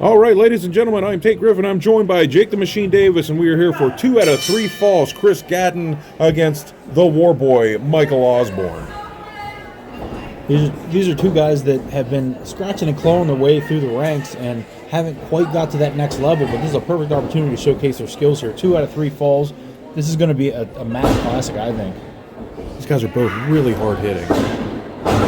All right, ladies and gentlemen, I'm Tate Griffin. I'm joined by Jake the Machine Davis, and we are here for 2 out of 3 falls. Chris Gatton against the War Boy, Michael Osborne. These are two guys that have been scratching and clawing their way through the ranks and haven't quite got to that next level, but this is a perfect opportunity to showcase their skills here. 2 out of 3 falls. This is going to be a match classic, I think. These guys are both really hard hitting.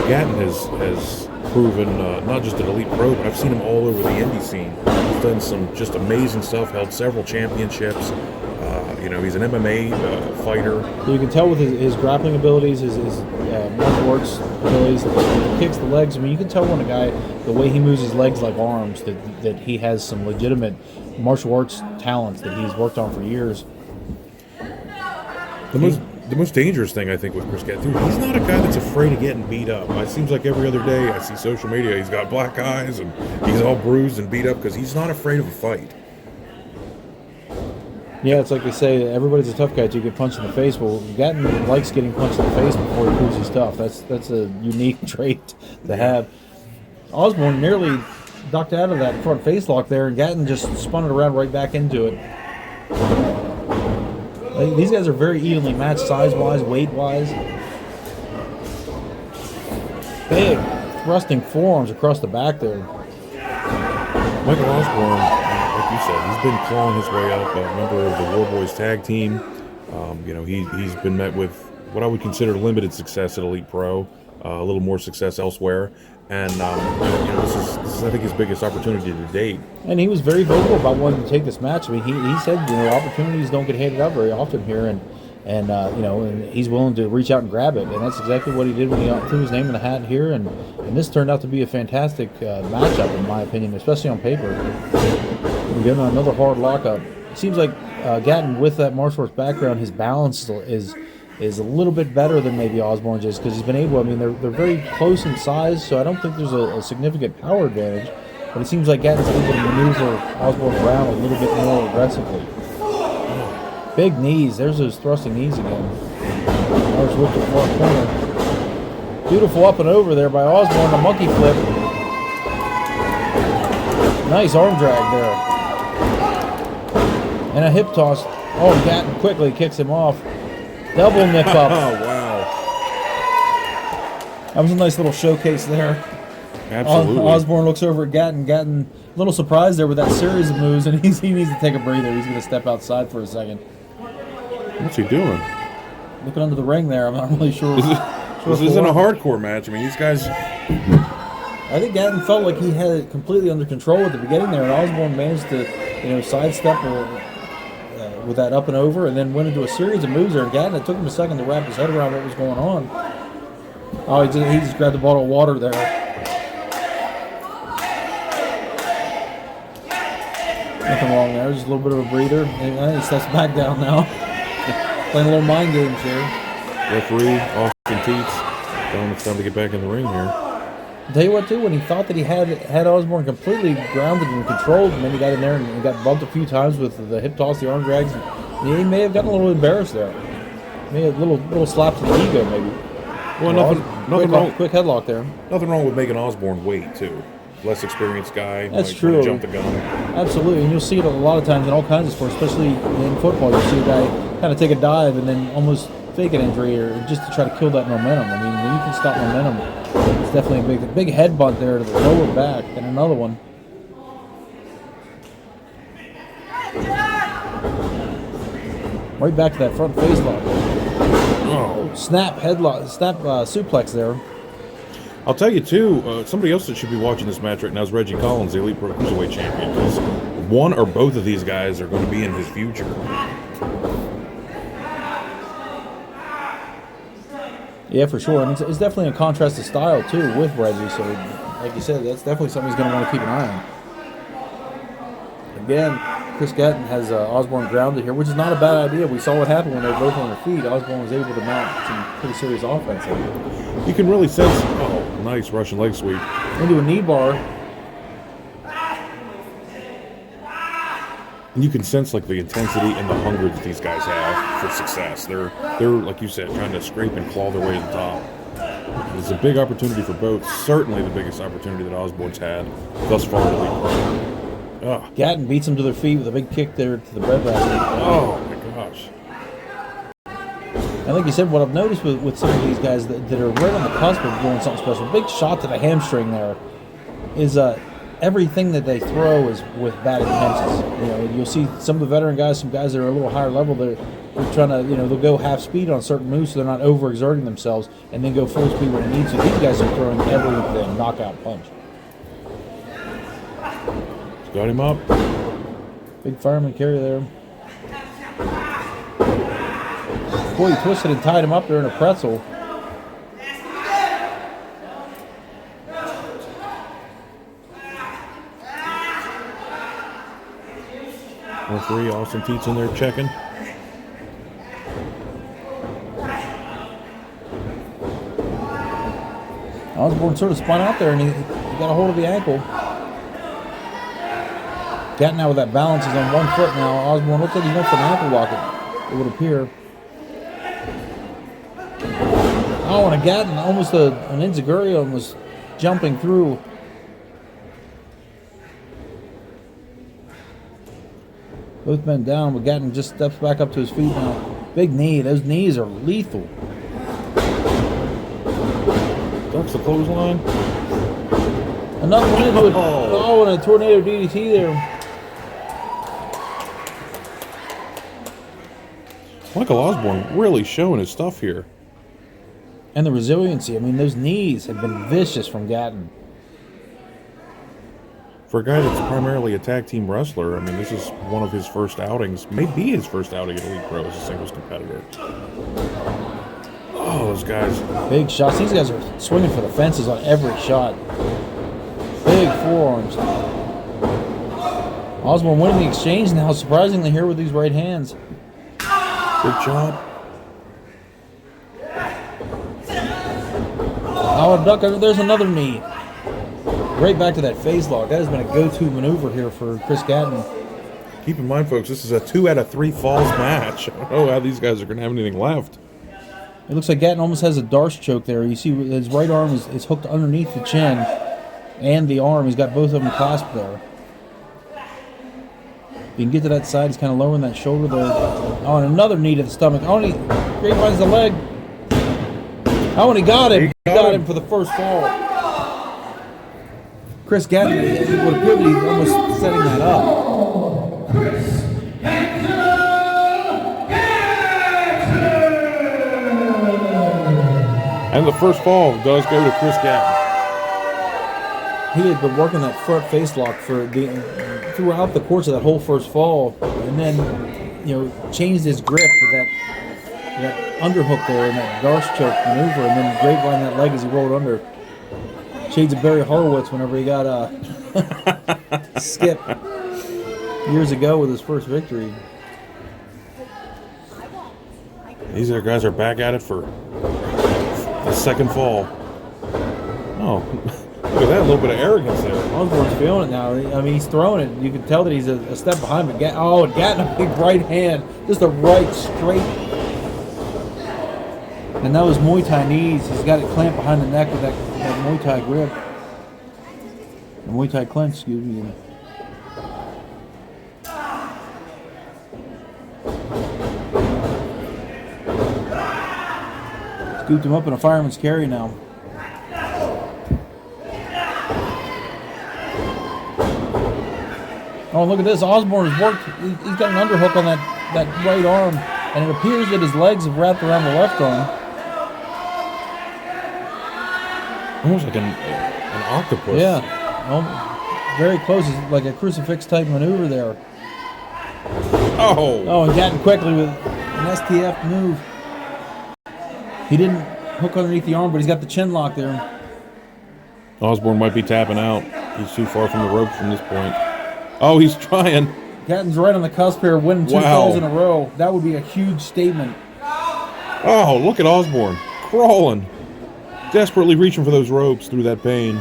Gatton has proven not just an elite pro, but I've seen him all over the indie scene. He's done some just amazing stuff, held several championships. He's an MMA fighter. You can tell with his grappling abilities, his martial arts abilities, the kicks, the legs. I mean, you can tell when a guy, the way he moves his legs like arms, that he has some legitimate martial arts talents that he's worked on for years. The most dangerous thing, I think, with Chris Gatton, he's not a guy that's afraid of getting beat up. It seems like every other day I see social media, he's got black eyes and he's all bruised and beat up because he's not afraid of a fight. Yeah, it's like they say, everybody's a tough guy until you get punched in the face. Well, Gatton likes getting punched in the face before he proves he's tough. That's a unique trait to have. Osborne nearly ducked out of that front face lock there, and Gatton just spun it around right back into it. These guys are very evenly matched size-wise, weight-wise. Big thrusting forearms across the back there. Michael Osborne, like you said, he's been clawing his way up, a member of the War Boys tag team. He's been met with what I would consider limited success at Elite Pro, a little more success elsewhere. And this is I think his biggest opportunity to date. And he was very vocal about wanting to take this match. I mean, he said opportunities don't get handed out very often here, and he's willing to reach out and grab it. And that's exactly what he did when he threw his name in the hat here. And this turned out to be a fantastic matchup, in my opinion, especially on paper. We're getting another hard lockup. It seems like Gatton, with that martial arts background, his balance is a little bit better than maybe Osborne just because he's been able. I mean, they're very close in size, so I don't think there's a significant power advantage. But it seems like Gatton's able to maneuver Osborne around a little bit more aggressively. Big knees. There's those thrusting knees again. There's whipped to the far corner. Beautiful up and over there by Osborne. A monkey flip. Nice arm drag there. And a hip toss. Oh, Gatton quickly kicks him off. Double nip up. Oh, wow. That was a nice little showcase there. Absolutely. Osborne looks over at Gatton. Gatton, a little surprised there with that series of moves, and he needs to take a breather. He's going to step outside for a second. What's he doing? Looking under the ring there. I'm not really sure. This isn't a hardcore match. I mean, these guys... I think Gatton felt like he had it completely under control at the beginning there, and Osborne managed to, sidestep with that up and over, and then went into a series of moves there. And Gatton, it took him a second to wrap his head around what was going on. Oh, he just grabbed a bottle of water there. Nothing wrong there, just a little bit of a breather. And he steps back down now. Playing a little mind games here. Referee, Austin Teets, telling him it's time to get back in the ring here. I'll tell you what, too, when he thought that he had Osborne completely grounded and controlled, and then he got in there and got bumped a few times with the hip toss, the arm drags, he may have gotten a little embarrassed there. Maybe a little slap to the ego, maybe. Well, nothing wrong. Quick headlock there. Nothing wrong with making Osborne wait, too. Less experienced guy. That's true. Jump the gun. Absolutely, and you'll see it a lot of times in all kinds of sports, especially in football. You'll see a guy kind of take a dive and then almost fake an injury or just to try to kill that momentum. I mean, when you can stop momentum, it's definitely a big head butt there to the lower back, and another one. Right back to that front face lock. Oh. Snap suplex there. I'll tell you, too, somebody else that should be watching this match right now is Reggie Collins, the Elite Pro Cruiserweight Champion, because one or both of these guys are going to be in his future. Yeah, for sure. And it's definitely a contrast of style, too, with Reggie. So, like you said, that's definitely something he's going to want to keep an eye on. Again, Chris Gatton has Osborne grounded here, which is not a bad idea. We saw what happened when they were both on their feet. Osborne was able to mount some pretty serious offense here. You can really sense, nice Russian leg sweep. Into a knee bar. And you can sense like the intensity and the hunger that these guys have for success. They're like you said, trying to scrape and claw their way to the top. It's a big opportunity for both. Certainly the biggest opportunity that Osborne's had thus far in the league. Oh, Gatton beats him to their feet with a big kick there to the breadbasket. oh my gosh. And like you said, what I've noticed with some of these guys that are right on the cusp of doing something special, big shot to the hamstring there, is everything that they throw is with bad intentions. You know, you'll see some of the veteran guys, some guys that are a little higher level, they're trying to, they'll go half speed on certain moves so they're not overexerting themselves, and then go full speed when it needs to. These guys are throwing everything, knockout punch. Got him up. Big fireman carry there. Boy, he twisted and tied him up there in a pretzel. Referee Austin Teets in there checking. Osborne sort of spun out there and he got a hold of the ankle. Gatton now with that balance is on one foot now. Osborne looks like he went for an ankle lock, it would appear. Oh, and a Gatton, almost an Enziguri almost jumping through. Both men down, but Gatton just steps back up to his feet now. Big knee. Those knees are lethal. Ducks the clothesline. Another one into it. Oh, and a tornado DDT there. Michael Osborne really showing his stuff here. And the resiliency. I mean, those knees have been vicious from Gatton. For a guy that's primarily a tag team wrestler, I mean, this is one of his first outings. Maybe his first outing at Elite Pro as a singles competitor. Oh, those guys. Big shots. These guys are swinging for the fences on every shot. Big forearms. Osborne winning the exchange now, surprisingly, here with these right hands. Good job. Oh, a duck. There's another knee. Right back to that face lock. That has been a go-to maneuver here for Chris Gatton. Keep in mind, folks, this is a 2 out of 3 falls match. I don't know how these guys are going to have anything left. It looks like Gatton almost has a Darce choke there. You see his right arm is hooked underneath the chin and the arm. He's got both of them clasped there. If you can get to that side, he's kind of lowering that shoulder there. Oh, and another knee to the stomach. Oh, and he grapevines the leg. Oh, and he got him. He got him for the first fall. Chris Gatton, it would appear that he's almost setting that up. And the first fall does go to Chris Gatton. He had been working that front face lock throughout the course of that whole first fall, and then changed his grip with that underhook there and that Darce choke maneuver, and then grapevine that leg as he rolled under. Shades of Barry Horowitz whenever he got Skip years ago with his first victory. These other guys are back at it for the second fall. Oh, look at that, a little bit of arrogance there. Osborne's feeling it now. I mean, he's throwing it. You can tell that he's a step behind, but Gatton a big right hand. Just a right straight. And those Muay Thai knees, he's got it clamped behind the neck with that Muay Thai grip. The Muay Thai clench, excuse me. Scooped him up in a fireman's carry now. Oh, look at this. Osborne has worked. He's got an underhook on that right arm, and it appears that his legs have wrapped around the left arm. Almost like an octopus. Yeah. Very close. It's like a crucifix type maneuver there. Oh, and Gatton quickly with an STF move. He didn't hook underneath the arm, but he's got the chin lock there. Osborne might be tapping out. He's too far from the rope from this point. Oh, he's trying. Gatton's right on the cusp here, winning two falls in a row. That would be a huge statement. Oh, look at Osborne crawling, desperately reaching for those ropes through that pain.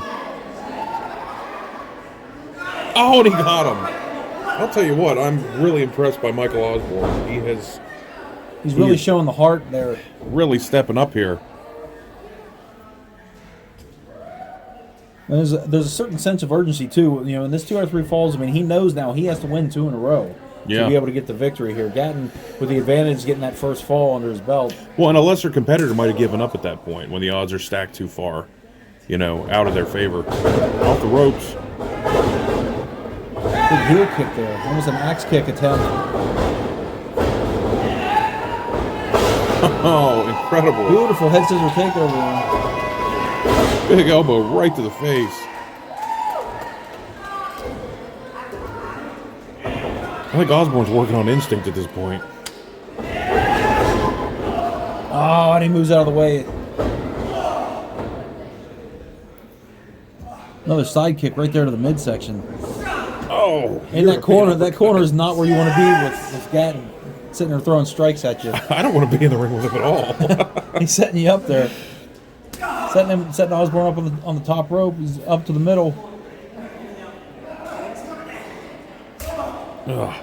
Oh, and he got him. I'll tell you what, I'm really impressed by Michael Osborne. He's really showing the heart there. Really stepping up here. And there's a certain sense of urgency too. You know, in this 2 out of 3 falls, I mean, he knows now he has to win 2 in a row Yeah. to be able to get the victory here. Gatton, with the advantage, getting that first fall under his belt. Well, and a lesser competitor might have given up at that point when the odds are stacked too far, you know, out of their favor. Off the ropes. Big heel kick there. Almost an axe kick attempt. Oh, incredible. Beautiful head scissor takeover. Big elbow right to the face. I think Osborne's working on instinct at this point. Oh, and he moves out of the way. Another side kick right there to the midsection. Oh, In that corner is not where you want to be with Gatton sitting there throwing strikes at you. I don't want to be in the ring with him at all. He's setting you up there. Setting Osborne up on the top rope. He's up to the middle. Ugh.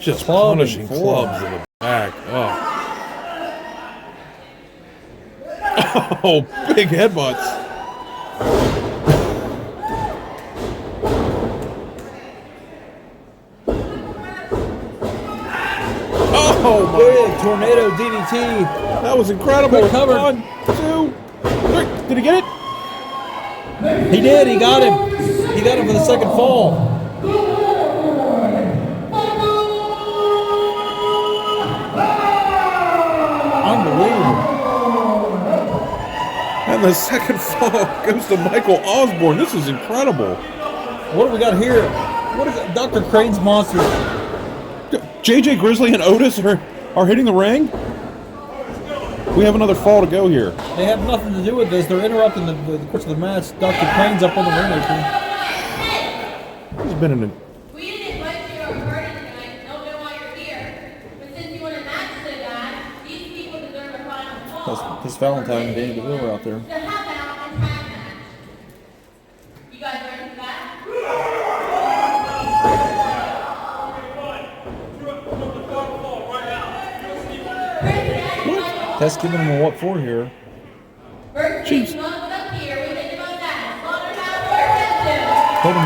Just Club punishing and four. clubs in the back. Oh. Oh, big headbutts. Oh, my. Big tornado DDT. That was incredible. Quick cover. 1, 2, 3. Did he get it? He did. He got him. He got him for the second fall. Unbelievable. And the second fall goes to Michael Osborne. This is incredible. What do we got here? What is it? Dr. Crane's monster. JJ Grizzly and Otis are hitting the ring. We have another fall to go here. They have nothing to do with this. They're interrupting the course of the match. Dr. Crane's up on the ring apron. He's been in a... We didn't invite you to our party tonight. Don't know why you're here. But since you want to match so bad, these people deserve a final fall. This Valentine and Danny DeVille are out there. So how about a tag match? You guys ready for that? Tess giving him a what for here. First Jeez. thing up here, we think about that. Slaughterhouse Told him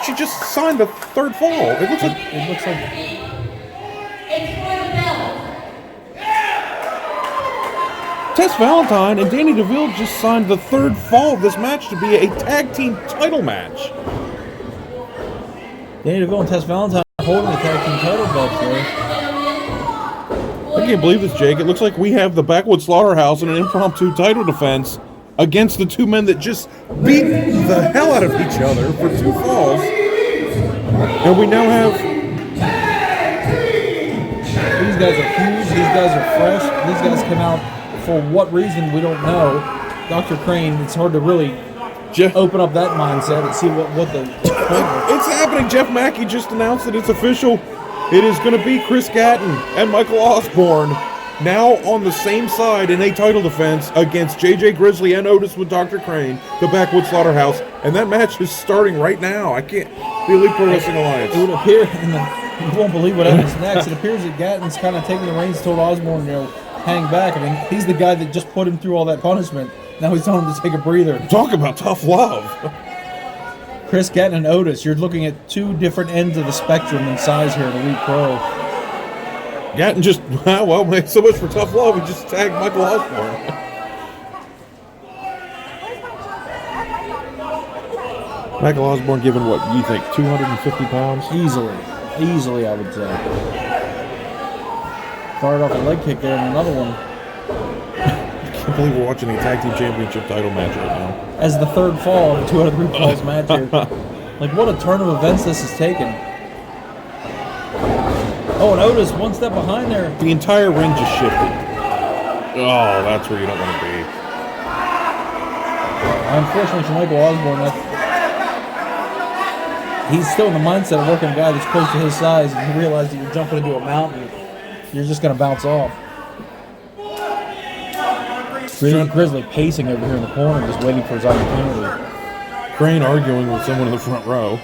She just signed the third fall. It looks like... it looks like It's for the bell. Tess Valentine and Danny DeVille just signed the third fall of this match to be a tag team title match. Danny DeVille and Tess Valentine holding the tag team title belts there. I can't believe this, Jake. It looks like we have the Backwood Slaughterhouse in an impromptu title defense against the two men that just beat the hell out of each other for 2 falls. And we now have... These guys are huge. These guys are fresh. These guys come out for what reason we don't know. Dr. Crane, it's hard to really open up that mindset and see what the It's happening. Jeff Mackey just announced that it's official. It is going to be Chris Gatton and Michael Osborne now on the same side in a title defense against JJ Grizzly and Otis with Dr. Crane, the Backwood Slaughterhouse. And that match is starting right now. I can't... The Elite Pro Wrestling Alliance. It would appear, you won't believe what happens next. It appears that Gatton's kind of taking the reins, told Osborne, hang back. I mean, he's the guy that just put him through all that punishment. Now he's telling him to take a breather. Talk about tough love. Chris Gatton and Otis, you're looking at 2 different ends of the spectrum in size here at Elite Pro. Gatton just, well, so much for tough love. He just tagged Michael Osborne. Michael Osborne given what, you think, 250 pounds? Easily, I would say. Fired off a leg kick there and another one. I can't believe we're watching a tag team championship title match right now. As the third fall of a 2 out of 3 falls match here. Like, what a turn of events this has taken. Oh, and Otis one step behind there. The entire ring just shifted. Oh, that's where you don't want to be. Unfortunately for Michael Osborne, he's still in the mindset of working a guy that's close to his size, and he realized that you're jumping into a mountain, you're just going to bounce off. Grizzly pacing over here in the corner, just waiting for his opportunity. Crane arguing with someone in the front row.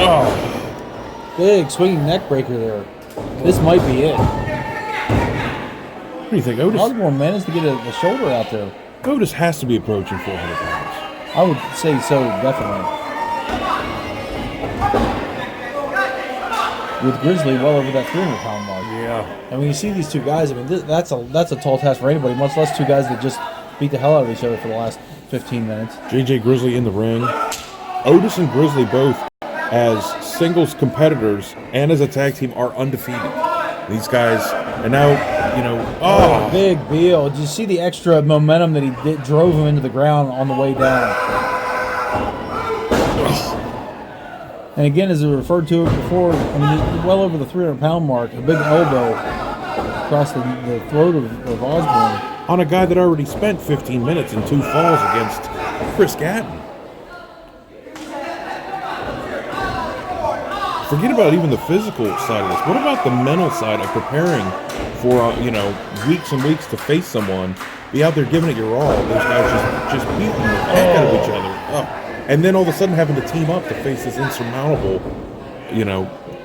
Oh. Big swinging neck breaker there. This might be it. do you think, Otis? Osborne managed to get a shoulder out there. Otis has to be approaching 400 pounds. I would say so, definitely. With Grizzly well over that 300-pound mark. Yeah. And when you see these two guys, I mean, that's a tall task for anybody, much less two guys that just beat the hell out of each other for the last 15 minutes. JJ Grizzly in the ring. Otis and Grizzly both, as singles competitors and as a tag team, are undefeated. These guys, and now, you know, Big deal. Did you see the extra momentum that he drove him into the ground on the way down? And again, as I referred to it before, I mean, well over the 300-pound mark, a big elbow across the throat of Osborne. on a guy that already spent 15 minutes and 2 falls against Chris Gatton. Forget about even the physical side of this. What about the mental side of preparing for weeks and weeks to face someone, be out there giving it your all? Those guys just beating the heck out of each other. Oh. And then all of a sudden having to team up to face this insurmountable,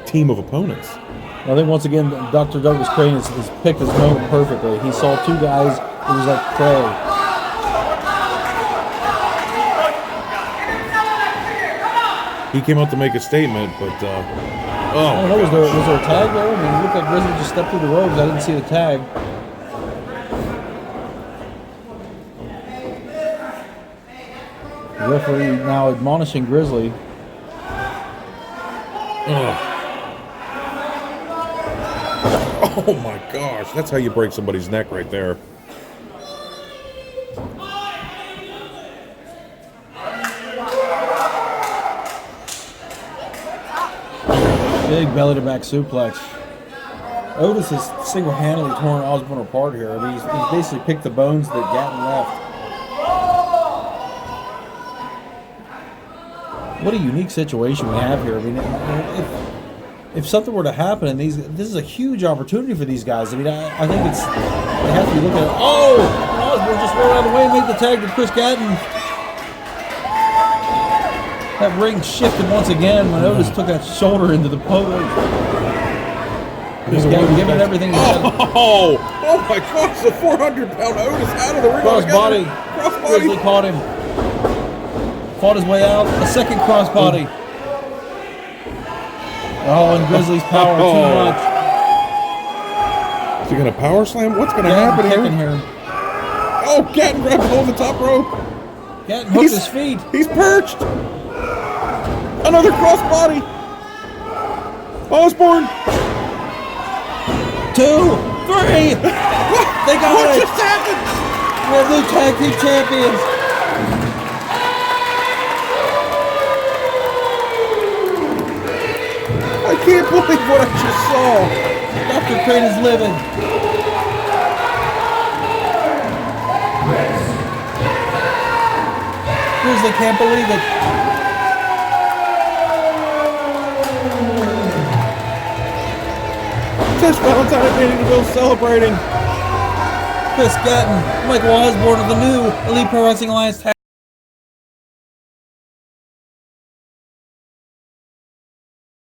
team of opponents. I think once again, Dr. Douglas Crane has picked his moment perfectly. He saw two guys, it was like prey. He came out to make a statement, but I don't know, was there a tag there? I mean, it looked like Grizzly just stepped through the ropes. I didn't see the tag. The referee now admonishing Grizzly. Oh my gosh, that's how you break somebody's neck right there. Big belly-to-back suplex. Otis has single-handedly torn Osborne apart here. I mean, he's basically picked the bones that Gatton left. What a unique situation we have here. I mean, if something were to happen, and this is a huge opportunity for these guys. I mean, I think they have to be looking at. Oh, Osborne just rolled out of the way and made the tag to Chris Gatton. That ring shifted once again when Otis took that shoulder into the post. Chris Gatton giving it everything he had. Oh my gosh, the 400-pound Otis out of the ring. Crossbody. Grizzly caught him. Fought his way out. A second crossbody. Oh, and Grizzly's power too much. Is he going to power slam? What's going to happen here? Oh, Gatton grabbed hold of the top rope. Gatton hooked his feet. He's perched. Another crossbody. Osborne. 2, 3. They got What it. just happened? We're new tag team champions. I can't believe what I just saw. Dr. Crane is living. Grizzly can't believe it. Just Valentine at Vanderbilt celebrating. Chris Gatton, Michael Osborne of the new Elite Pro Wrestling Alliance tag